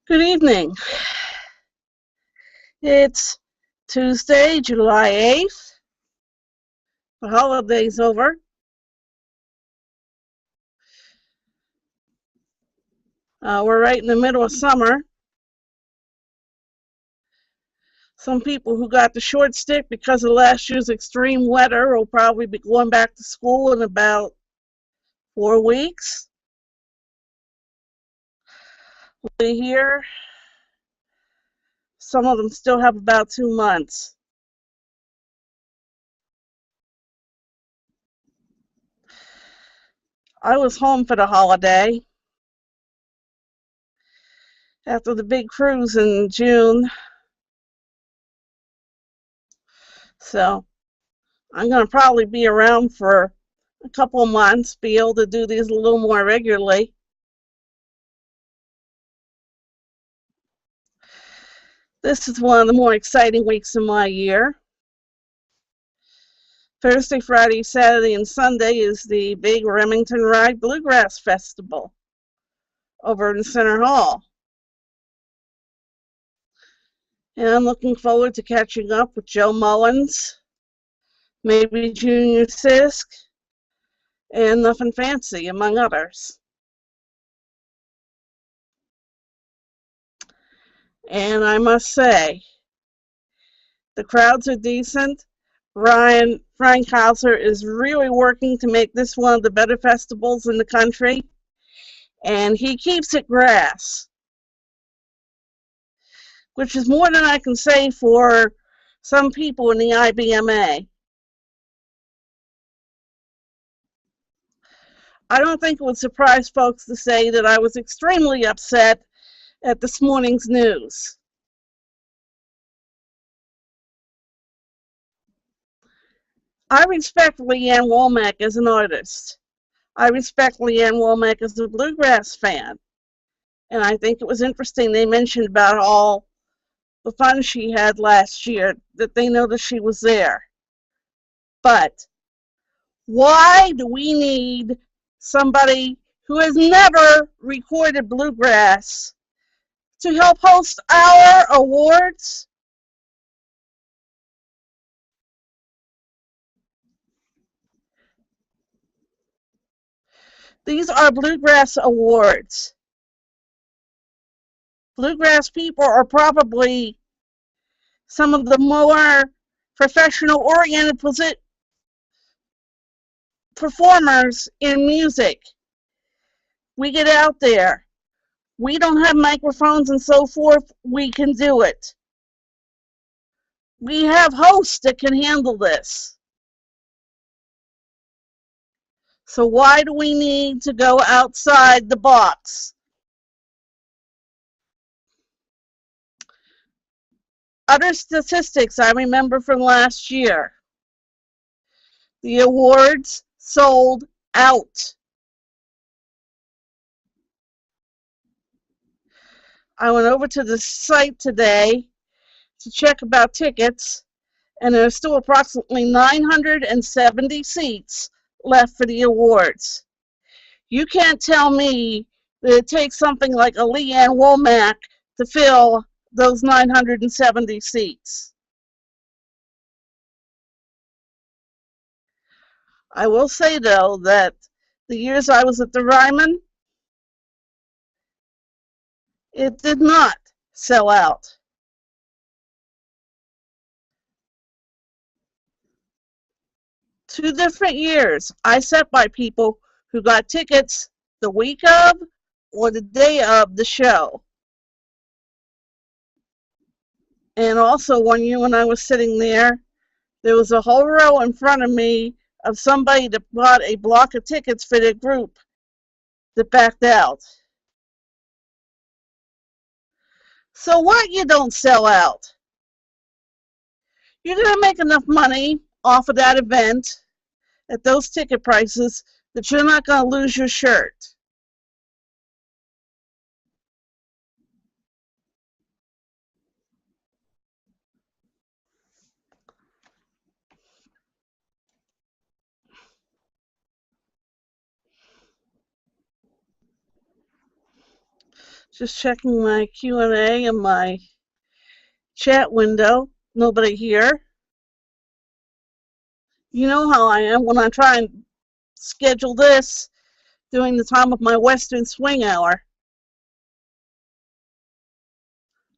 Good evening. It's Tuesday, July 8th. The holiday's over. We're right in the middle of summer. Some people who got the short stick because of last year's extreme weather will probably be going back to school in about 4 weeks. Here, some of them still have about 2 months. I was home for the holiday after the big cruise in June. So I'm going to probably be around for a couple of months, be able to do these a little more regularly. This is one of the more exciting weeks of my year. Thursday, Friday, Saturday, and Sunday is the big Remington Ride Bluegrass Festival over in Center Hall. And I'm looking forward to catching up with Joe Mullins, maybe Junior Sisk, and Nothing Fancy, among others. And I must say, the crowds are decent. Frank Hauser is really working to make this one of the better festivals in the country, and he keeps it grass, which is more than I can say for some people in the IBMA. I don't think it would surprise folks to say that I was extremely upset at this morning's news. I respect Leanne Womack as an artist. I respect Leanne Womack as a bluegrass fan. And I think it was interesting they mentioned about all the fun she had last year, that they noticed she was there. But why do we need somebody who has never recorded bluegrass to help host our awards? These are bluegrass awards. Bluegrass people are probably some of the more professional oriented performers in music. We get out there. We don't have microphones and so forth. We can do it. We have hosts that can handle this. So why do we need to go outside the box? Other statistics I remember from last year. The awards sold out. I went over to the site today to check about tickets, and there's still approximately 970 seats left for the awards. You can't tell me that it takes something like a Leanne Womack to fill those 970 seats. I will say, though, that the years I was at the Ryman, it did not sell out. Two different years, I sat by people who got tickets the week of or the day of the show. And also one year when I was sitting there was a whole row in front of me of somebody that bought a block of tickets for their group that backed out. So what, you don't sell out? You're going to make enough money off of that event at those ticket prices that you're not going to lose your shirt. Just checking my Q&A and my chat window. Nobody here. You know how I am when I try and schedule this during the time of my Western Swing hour.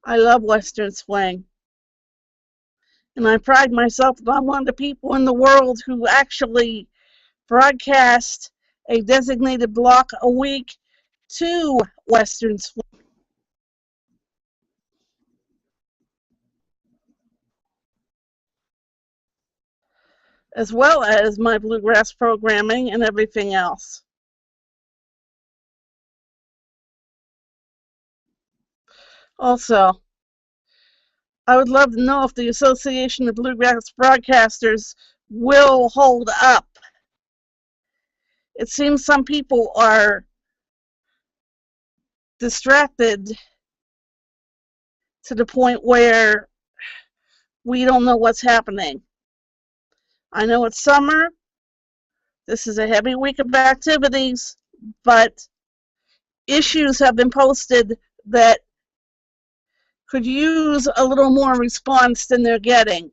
I love Western Swing. And I pride myself that I'm one of the people in the world who actually broadcast a designated block a week to Western Swing. As well as my bluegrass programming and everything else. Also, I would love to know if the Association of Bluegrass Broadcasters will hold up. It seems some people are distracted to the point where we don't know what's happening. I know it's summer. This is a heavy week of activities, but issues have been posted that could use a little more response than they're getting.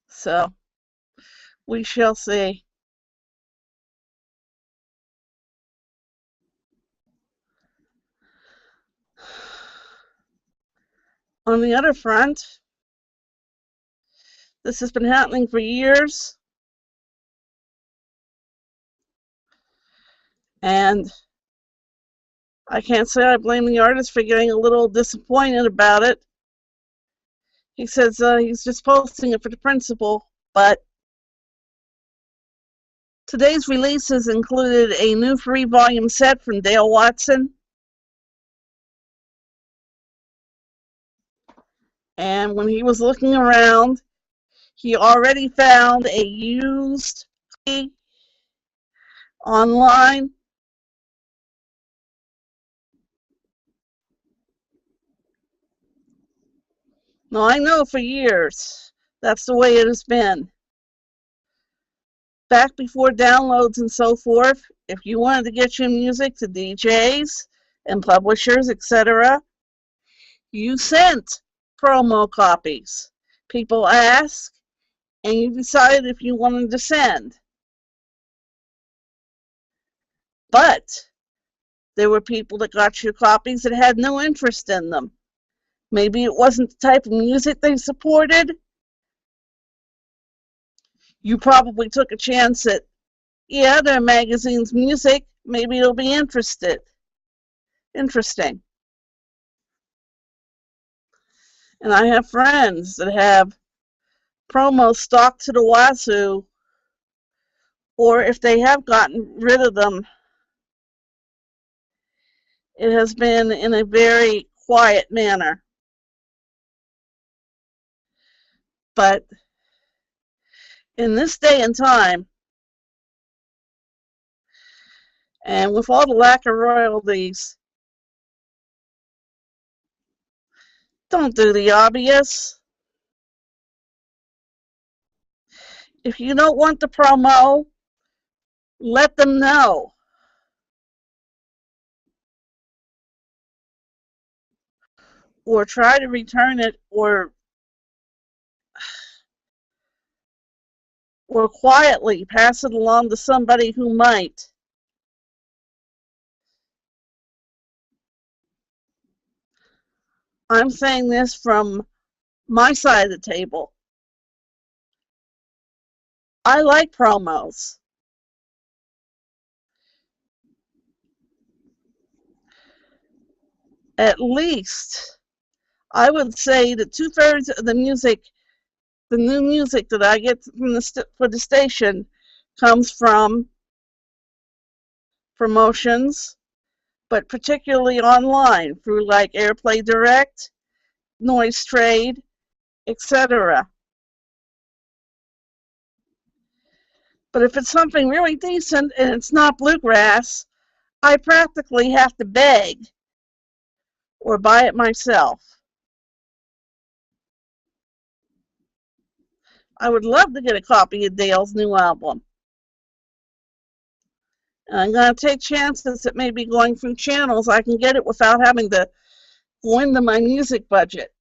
So, we shall see. On the other front, this has been happening for years. And I can't say I blame the artist for getting a little disappointed about it. He says he's just posting it for the principal, but today's releases included a new 3-volume set from Dale Watson. And when he was looking around, he already found a used copy online. Now, I know for years that's the way it has been. Back before downloads and so forth, if you wanted to get your music to DJs and publishers, etc., you sent promo copies. People asked, and you decided if you wanted to send. But there were people that got your copies that had no interest in them. Maybe it wasn't the type of music they supported. You probably took a chance that, yeah, their magazine's music, maybe it'll be interesting. And I have friends that have promos stocked to the wazoo, or if they have gotten rid of them, it has been in a very quiet manner. But in this day and time, and with all the lack of royalties, don't do the obvious. If you don't want the promo, let them know. Or try to return it, or quietly pass it along to somebody who might. I'm saying this from my side of the table. I like promos. At least, I would say that 2/3 of the music, the new music that I get from for the station, comes from promotions, but particularly online through like Airplay Direct, Noise Trade, etc. But if it's something really decent and it's not bluegrass, I practically have to beg or buy it myself. I would love to get a copy of Dale's new album. And I'm going to take chances that maybe going through channels I can get it without having to go into my music budget.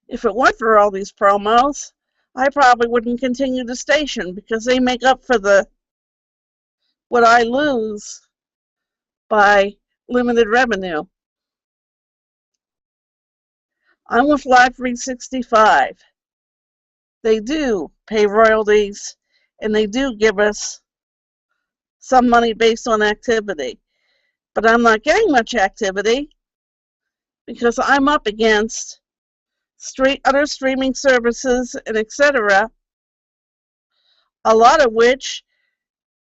If it weren't for all these promos, I probably wouldn't continue the station because they make up for what I lose by limited revenue. I'm with Live 365. They do pay royalties and they do give us some money based on activity. But I'm not getting much activity because I'm up against other streaming services and etc., a lot of which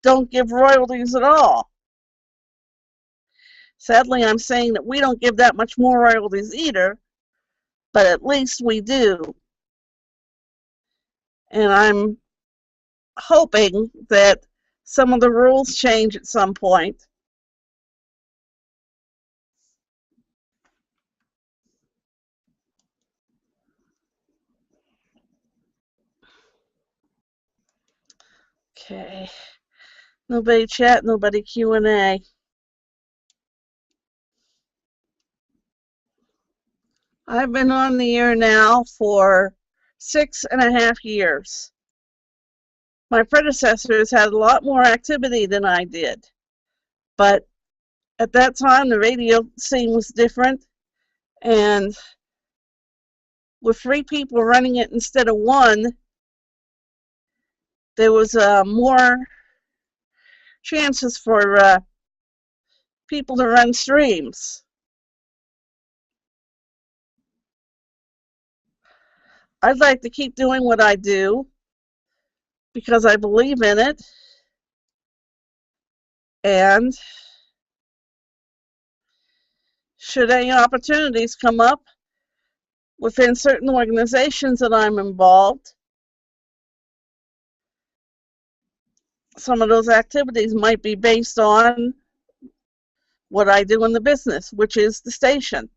don't give royalties at all. Sadly, I'm saying that we don't give that much more royalties either, but at least we do. And I'm hoping that some of the rules change at some point. Okay. Nobody chat, nobody Q&A. I've been on the air now for 6.5 years. My predecessors had a lot more activity than I did, but at that time the radio scene was different, and with 3 people running it instead of 1, there was more chances for people to run streams. I'd like to keep doing what I do because I believe in it, and should any opportunities come up within certain organizations that I'm involved, some of those activities might be based on what I do in the business, which is the station.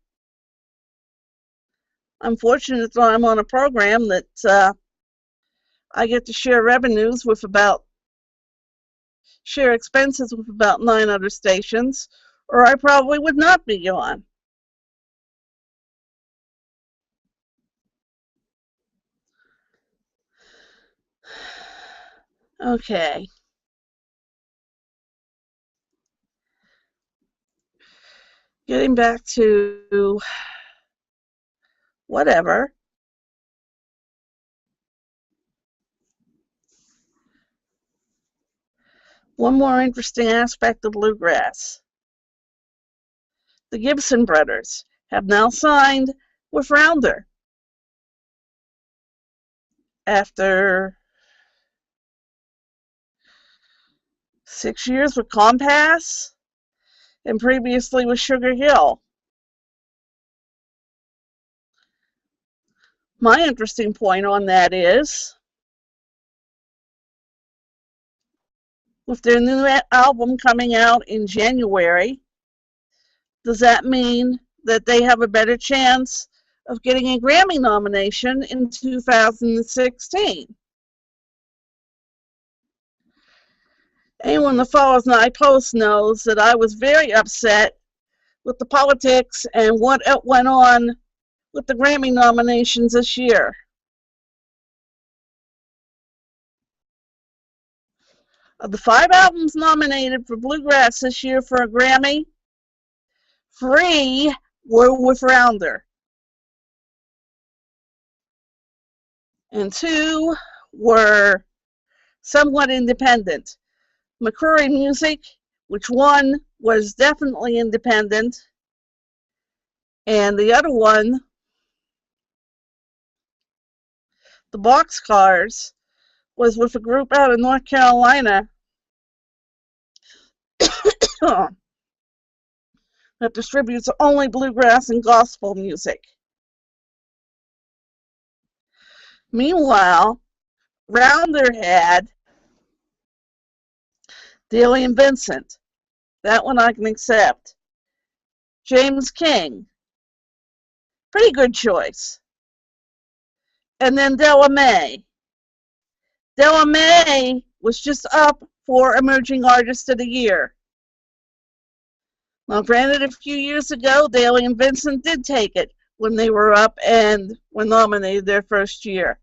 I'm fortunate that I'm on a program that I get to share revenues with share expenses with about 9 other stations, or I probably would not be on. Okay. Getting back to whatever. One more interesting aspect of bluegrass. The Gibson brothers have now signed with Rounder. After 6 years with Compass and previously with Sugar Hill. My interesting point on that is, with their new album coming out in January, does that mean that they have a better chance of getting a Grammy nomination in 2016? Anyone that follows my post knows that I was very upset with the politics and what went on with the Grammy nominations this year. Of the 5 albums nominated for Bluegrass this year for a Grammy, 3 were with Rounder, and 2 were somewhat independent. McCrory Music, which one was definitely independent, and the other one, the Boxcars, was with a group out of North Carolina that distributes only bluegrass and gospel music. Meanwhile, Rounder had Dailey and Vincent. That one I can accept. James King. Pretty good choice. And then Della Mae. Della Mae was just up for Emerging Artist of the Year. Now, granted, a few years ago, Daley and Vincent did take it when they were up and were nominated their first year.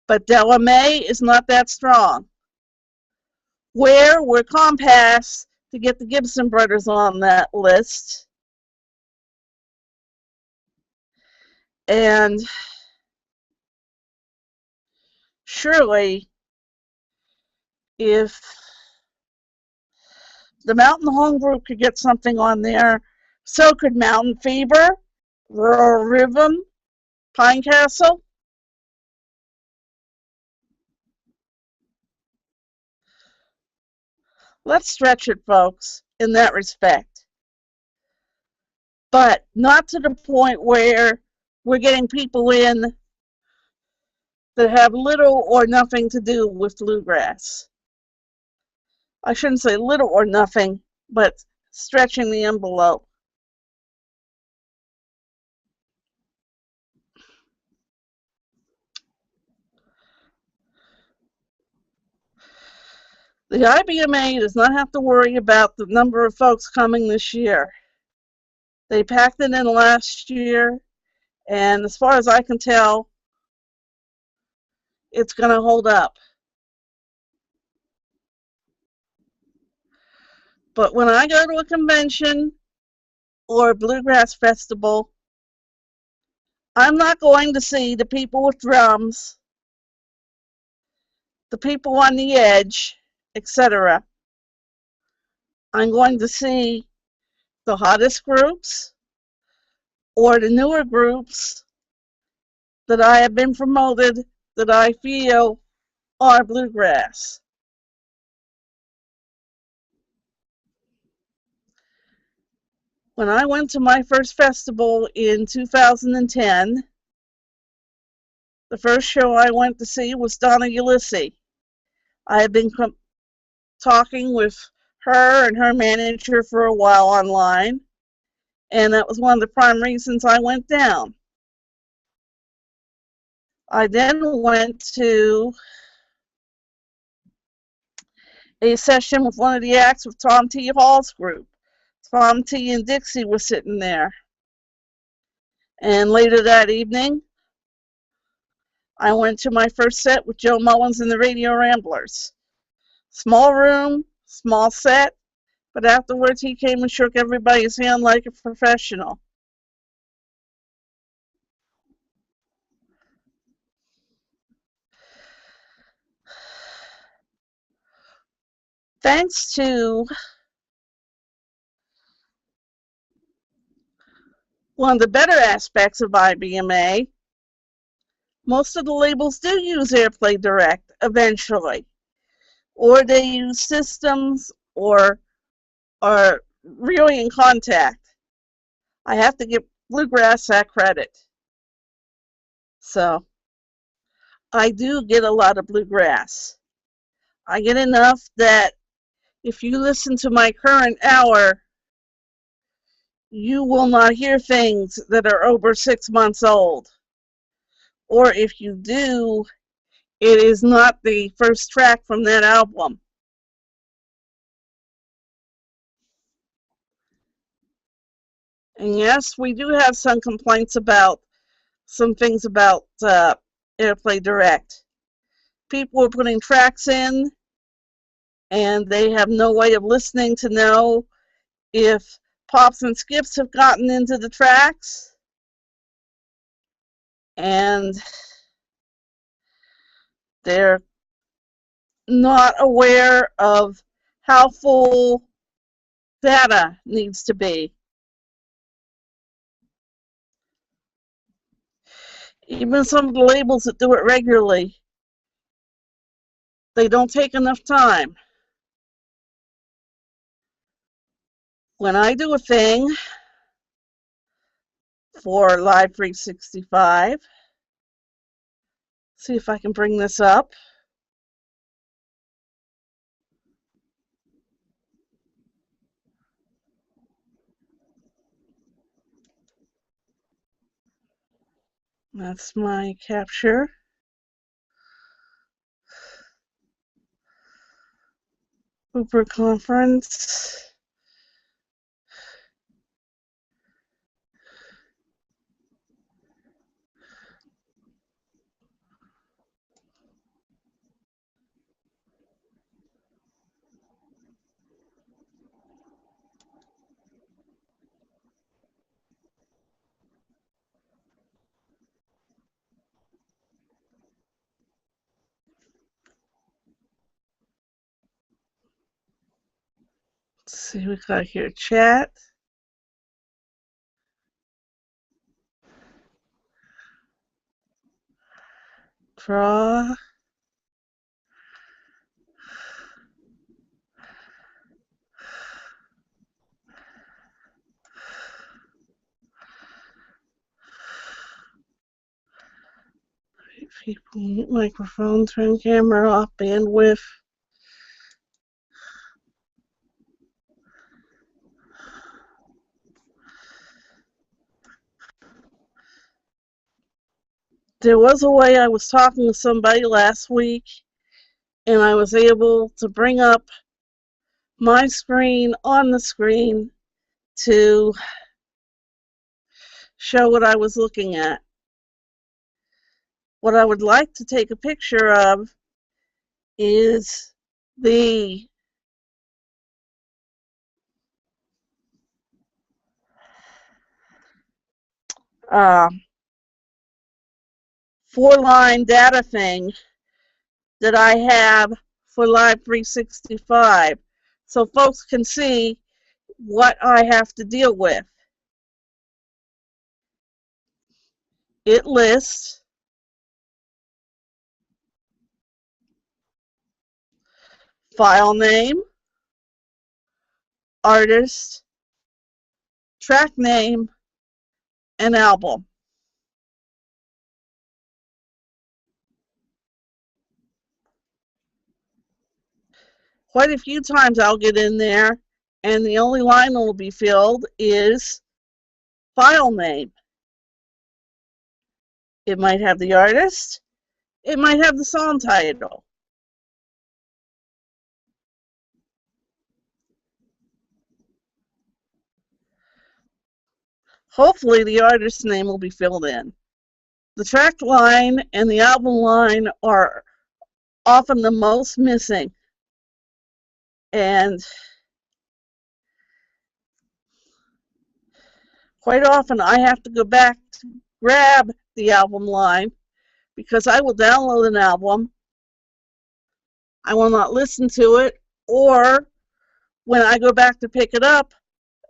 But Della Mae is not that strong. Where were Compass to get the Gibson brothers on that list? And surely, if the Mountain Home Group could get something on there, so could Mountain Fever, Rural Rhythm, Pine Castle. Let's stretch it, folks, in that respect. But not to the point where we're getting people in that have little or nothing to do with bluegrass. I shouldn't say little or nothing, but stretching the envelope. The IBMA does not have to worry about the number of folks coming this year. They packed it in last year, and as far as I can tell, it's going to hold up. But when I go to a convention or a bluegrass festival, I'm not going to see the people with drums, the people on the edge, etc. I'm going to see the hottest groups or the newer groups that I have been promoted that I feel are bluegrass. When I went to my first festival in 2010, the first show I went to see was Donna Ulisse. I had been talking with her and her manager for a while online, and that was one of the prime reasons I went down. I then went to a session with one of the acts with Tom T. Hall's group. Tom T. and Dixie were sitting there. And later that evening, I went to my first set with Joe Mullins and the Radio Ramblers. Small room, small set, but afterwards he came and shook everybody's hand like a professional. Thanks to one of the better aspects of IBMA, most of the labels do use AirPlay Direct eventually, or they use systems or are really in contact. I have to give Bluegrass that credit. So I do get a lot of bluegrass. I get enough that if you listen to my current hour, you will not hear things that are over 6 months old. Or if you do, it is not the first track from that album. And yes, we do have some complaints about some things about AirPlay Direct. People are putting tracks in, and they have no way of listening to know if pops and skips have gotten into the tracks. And they're not aware of how full data needs to be. Even some of the labels that do it regularly, they don't take enough time. When I do a thing for Live 365, see if I can bring this up. That's my capture. Hooper Conference. Let's see, we got here chat. Draw. People mute microphone, turn camera off, bandwidth. There was a way I was talking to somebody last week, and I was able to bring up my screen on the screen to show what I was looking at. What I would like to take a picture of is the four-line data thing that I have for Live 365, so folks can see what I have to deal with. It lists file name, artist, track name, and album. Quite a few times I'll get in there and the only line that will be filled is file name. It might have the artist, it might have the song title. Hopefully the artist's name will be filled in. The track line and the album line are often the most missing. And quite often I have to go back to grab the album line because I will download an album, I will not listen to it, or when I go back to pick it up,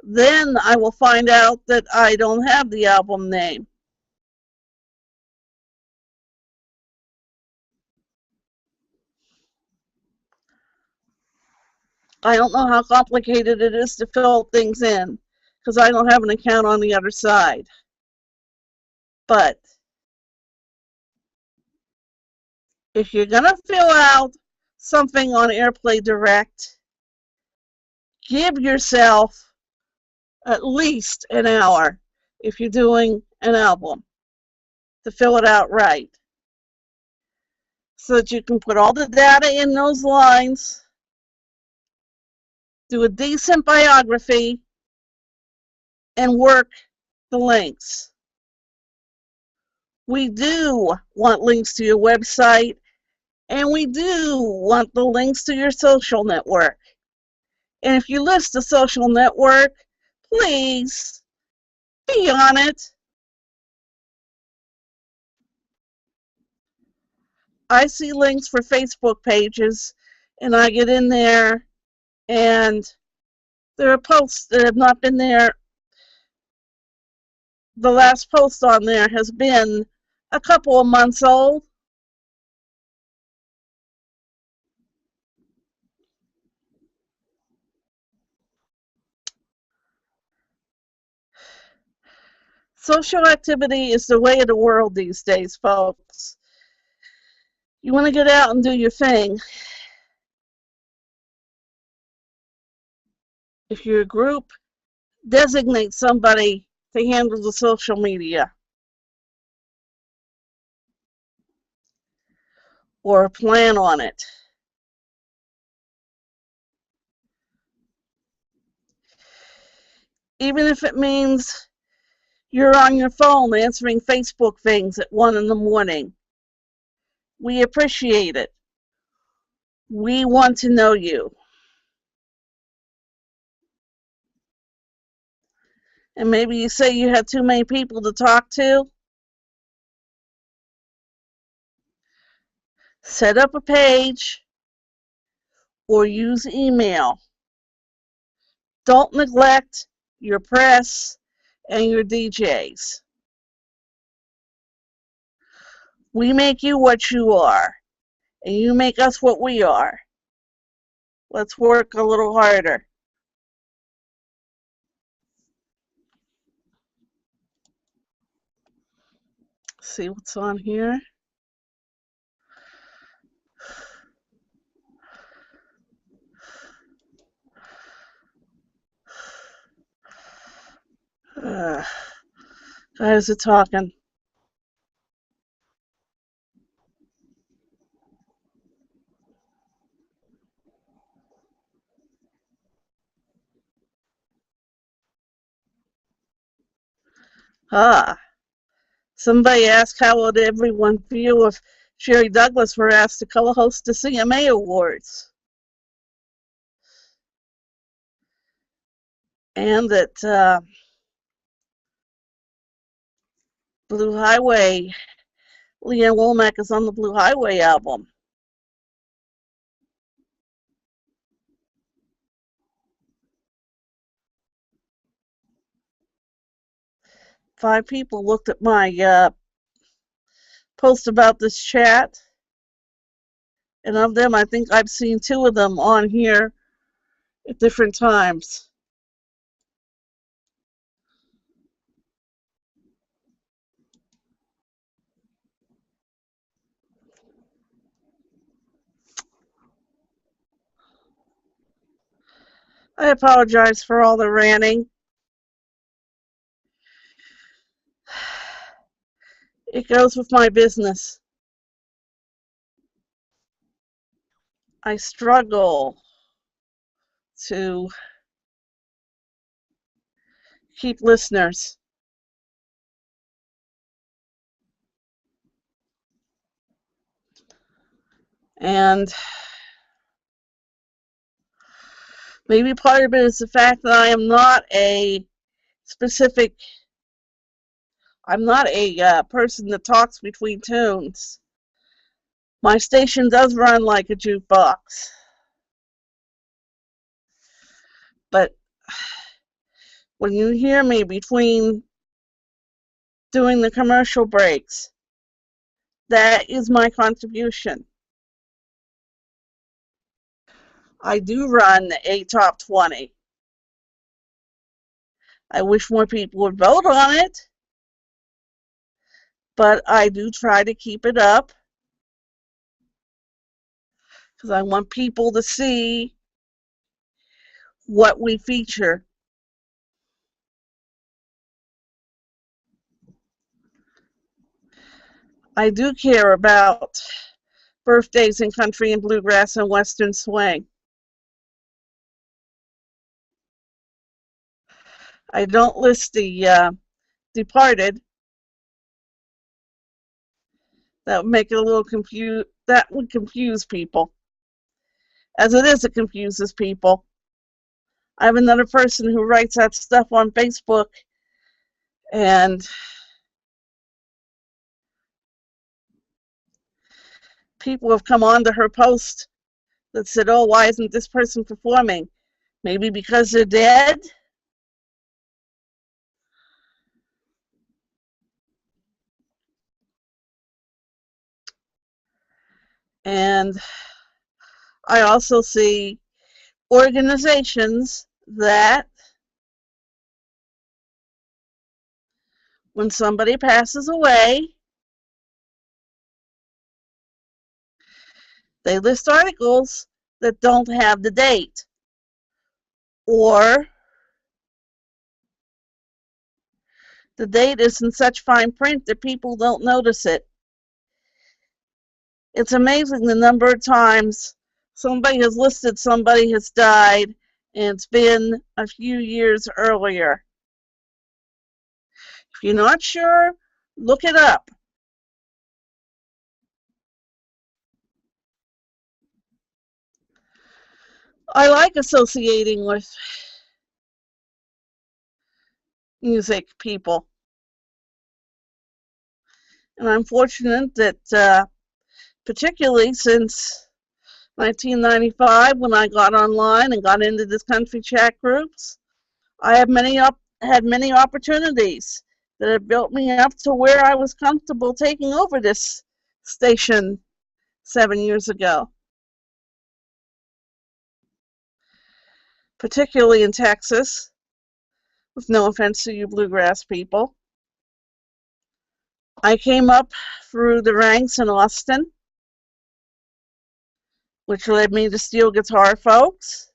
then I will find out that I don't have the album name. I don't know how complicated it is to fill things in because I don't have an account on the other side. But if you're going to fill out something on AirPlay Direct, give yourself at least an hour if you're doing an album to fill it out right, so that you can put all the data in those lines, do a decent biography, and work the links. We do want links to your website, and we do want the links to your social network. And if you list a social network, please be on it. I see links for Facebook pages, and I get in there, and there are posts that have not been there. The last post on there has been a couple of months old. Social activity is the way of the world these days, folks. You want to get out and do your thing. If you're a group, designate somebody to handle the social media or plan on it. even if it means you're on your phone answering Facebook things at 1 in the morning. We appreciate it. We want to know you. And maybe you say you have too many people to talk to. Set up a page or use email. Don't neglect your press and your DJs. We make you what you are, and you make us what we are. Let's work a little harder. See what's on here. Guys are talking. Somebody asked how would everyone feel if Sherry Douglas were asked to co-host the CMA Awards. And that Blue Highway, Lee Ann Womack is on the Blue Highway album. Five people looked at my post about this chat, and of them, I think I've seen 2 of them on here at different times. I apologize for all the ranting. It goes with my business. I struggle to keep listeners. And maybe part of it is the fact that I am not a specific, I'm not a person that talks between tunes. My station does run like a jukebox. But when you hear me between doing the commercial breaks, that is my contribution. I do run a top 20. I wish more people would vote on it, but I do try to keep it up because I want people to see what we feature. I do care about birthdays in country and bluegrass and western swing. I don't list the departed. That would make it a little confused. That would confuse people. As it is, it confuses people. I have another person who writes that stuff on Facebook, and people have come on to her post that said, oh, why isn't this person performing? Maybe because they're dead? And I also see organizations that when somebody passes away, they list articles that don't have the date, or the date is in such fine print that people don't notice it. It's amazing the number of times somebody has listed somebody has died and it's been a few years earlier. If you're not sure, look it up. I like associating with music people. And I'm fortunate that particularly since 1995, when I got online and got into this country chat groups, I have had many opportunities that have built me up to where I was comfortable taking over this station 7 years ago, particularly in Texas, with no offense to you bluegrass people. I came up through the ranks in Austin, which led me to Steel Guitar Folks.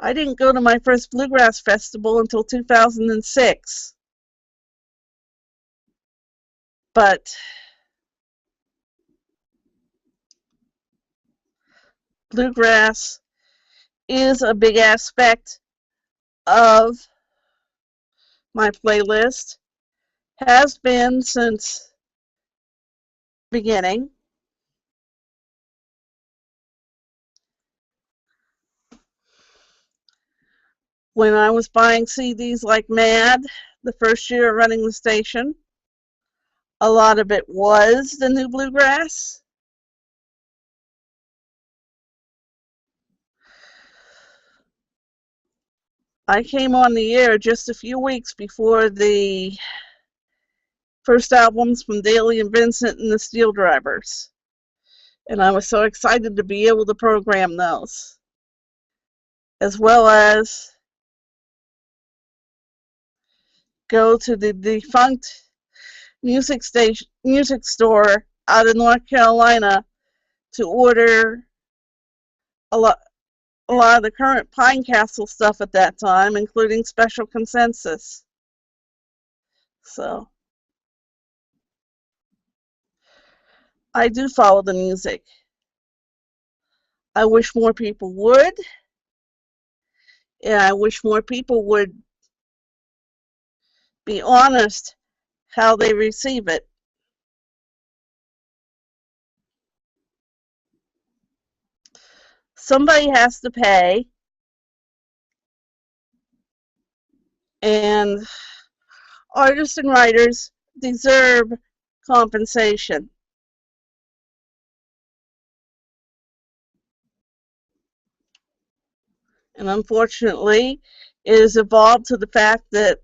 I didn't go to my first bluegrass festival until 2006. But bluegrass is a big aspect of my playlist, has been since beginning. When I was buying CDs like mad the first year of running the station, a lot of it was the new bluegrass. I came on the air just a few weeks before the first albums from Daly and Vincent and the Steel Drivers, and I was so excited to be able to program those, as well as go to the defunct music store out in North Carolina to order a lot of the current Pine Castle stuff at that time, including Special Consensus. So I do follow the music. I wish more people would, and I wish more people would be honest how they receive it. Somebody has to pay, and artists and writers deserve compensation. And unfortunately, it has evolved to the fact that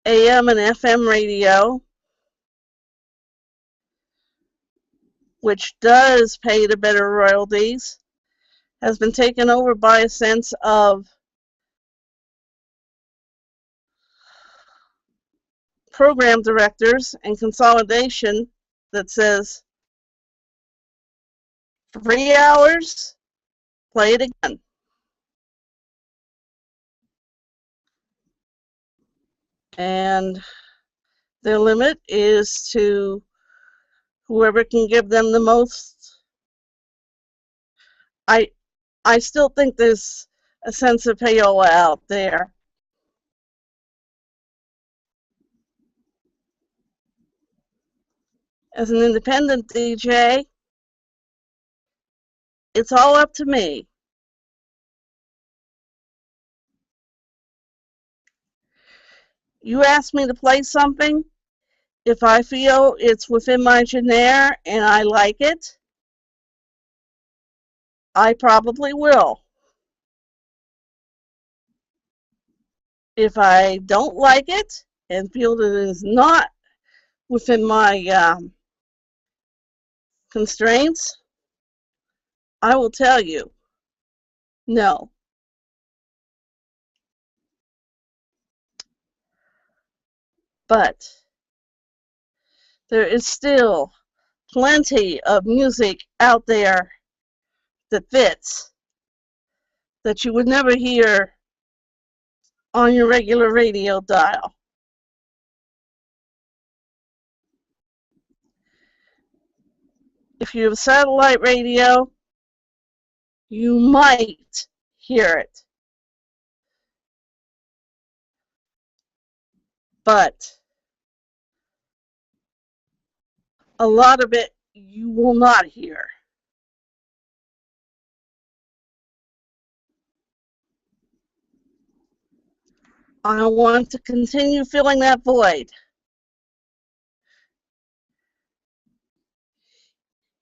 AM and FM radio, which does pay the better royalties, has been taken over by a sense of program directors and consolidation that says 3 hours, play it again. And their limit is to whoever can give them the most. I still think there's a sense of payola out there. As an independent DJ, it's all up to me. You ask me to play something, if I feel it's within my genre and I like it, I probably will. If I don't like it and feel that it is not within my constraints, I will tell you, no. But there is still plenty of music out there that fits, that you would never hear on your regular radio dial. If you have satellite radio, You might hear it, but a lot of it you will not hear. I want to continue filling that void.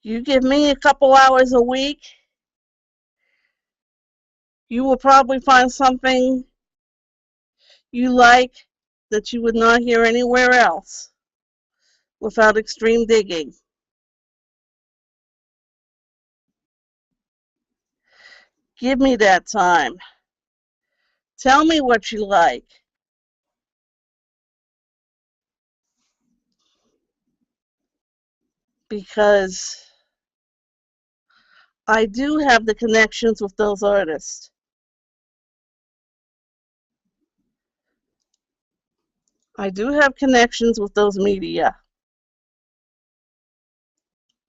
You give me a couple hours a week, you will probably find something you like that you would not hear anywhere else without extreme digging. Give me that time. Tell me what you like. Because I do have the connections with those artists. I do have connections with those media.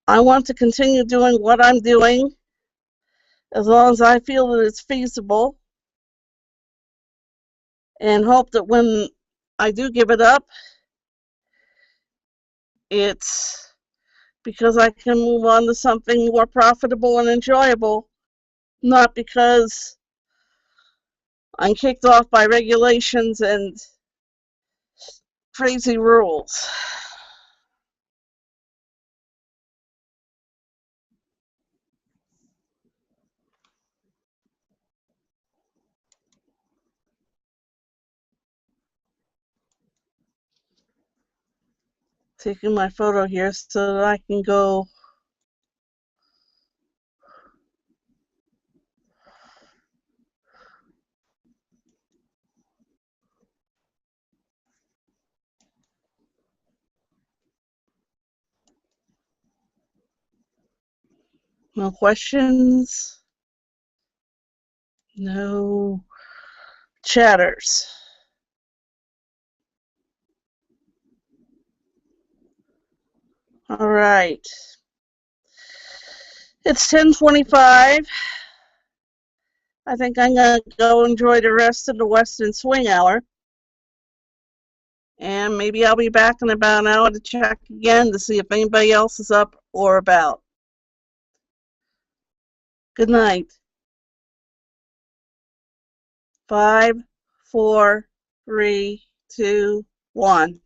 I want to continue doing what I'm doing as long as I feel that it's feasible, and hope that when I do give it up, it's because I can move on to something more profitable and enjoyable, not because I'm kicked off by regulations and crazy rules. Taking my photo here so that I can go. No questions, no chatters. All right. It's 10:25. I think I'm going to go enjoy the rest of the Western Swing Hour. And maybe I'll be back in about an hour to check again to see if anybody else is up or about. Good night. 5, 4, 3, 2, 1.